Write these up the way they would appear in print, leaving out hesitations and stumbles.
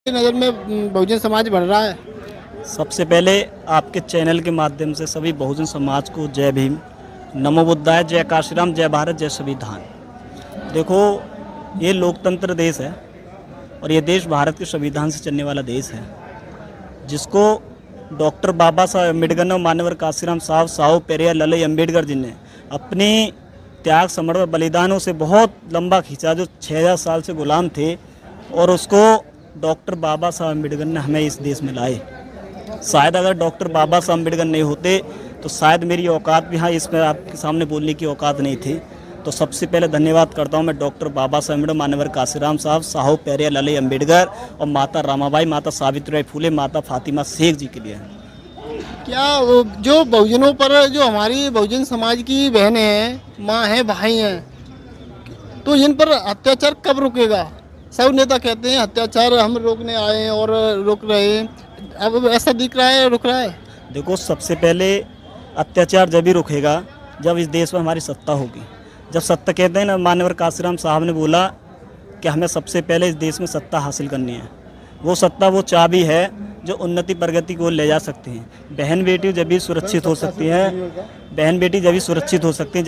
की नज़र में बहुजन समाज बढ़ रहा है। सबसे पहले आपके चैनल के माध्यम से सभी बहुजन समाज को जय भीम, नमो बुद्धाय, जय काशीराम, जय भारत, जय संविधान। देखो, ये लोकतंत्र देश है और ये देश भारत के संविधान से चलने वाला देश है, जिसको डॉक्टर बाबा साहब अम्बेडकर और मानवर काशीराम साहब साहू पेरियार ललई अम्बेडकर जी ने अपनी त्याग समर्पण बलिदानों से बहुत लंबा खींचा, जो 6000 साल से गुलाम थे, और उसको डॉक्टर बाबा साहब अम्बेडकर ने हमें इस देश में लाए। शायद अगर डॉक्टर बाबा साहब अम्बेडकर नहीं होते तो शायद मेरी औकात भी यहाँ इसमें आपके सामने बोलने की औकात नहीं थी। तो सबसे पहले धन्यवाद करता हूँ मैं डॉक्टर बाबा साहब अम्बेडकर, मानवर काशीराम साहब, साहू पेरियार ललई अम्बेडकर और माता रामाबाई, माता सावित्रीबाई फुले, माता फातिमा शेख जी के लिए। क्या जो बहुजनों पर, जो हमारी बहुजन समाज की बहनें हैं, माँ हैं, भाई हैं, तो इन पर अत्याचार कब रुकेगा? सब नेता कहते हैं अत्याचार हम रोकने आए हैं और रोक रहे हैं, अब ऐसा दिख रहा है रुक रहा है? देखो, सबसे पहले अत्याचार जब ही रुकेगा जब इस देश में हमारी सत्ता होगी। जब सत्ता, कहते हैं ना, मानवर काशीराम साहब ने बोला कि हमें सबसे पहले इस देश में सत्ता हासिल करनी है। वो सत्ता, वो चाबी है जो उन्नति प्रगति को ले जा सकती हैं। बहन बेटी जब भी सुरक्षित हो सकती हैं, बहन बेटी जब भी सुरक्षित हो सकती हैं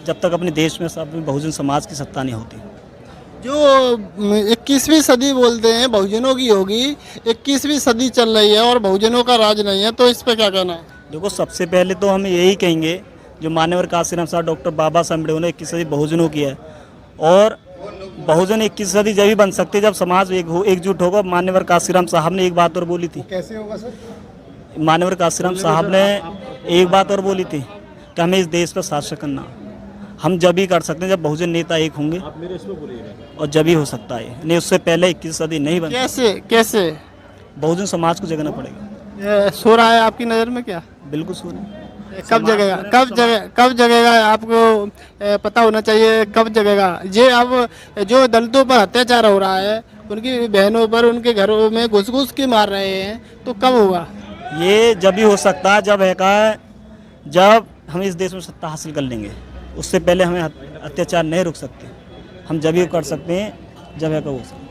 जब तक अपने देश में सब बहुजन समाज की सत्ता नहीं होती। जो 21वीं सदी बोलते हैं बहुजनों की होगी, 21वीं सदी चल रही है और बहुजनों का राज नहीं है, तो इस पर क्या कहना है? देखो, सबसे पहले तो हम यही कहेंगे, जो मानवर काशीराम साहब, डॉक्टर बाबा साहब अम्बेडकर ने 21वीं सदी बहुजनों की है, और बहुजन 21वीं सदी जब भी बन सकते जब समाज एकजुट होगा। मानवर काशीराम साहब ने एक बात और बोली थी। कैसे होगा सर? मानवर काशीराम साहब ने एक बात और बोली थी कि हमें इस देश पर शासन करना हम जब ही कर सकते हैं जब बहुजन नेता एक होंगे, और जब ही हो सकता है, नहीं उससे पहले 21वीं सदी नहीं बन। कैसे बहुजन समाज को जगाना पड़ेगा। ये सो रहा है आपकी नज़र में क्या? बिल्कुल सुन। कब जगेगा आपको पता होना चाहिए, कब जगेगा ये? अब जो दलितों पर अत्याचार हो रहा है, उनकी बहनों पर, उनके घरों में घुस घुस के मार रहे हैं, तो कब होगा? ये जब भी हो सकता है जब हम इस देश में सत्ता हासिल कर लेंगे। उससे पहले हमें अत्याचार नहीं रुक सकते। हम जब भी कर सकते हैं जब है का हो सकता है।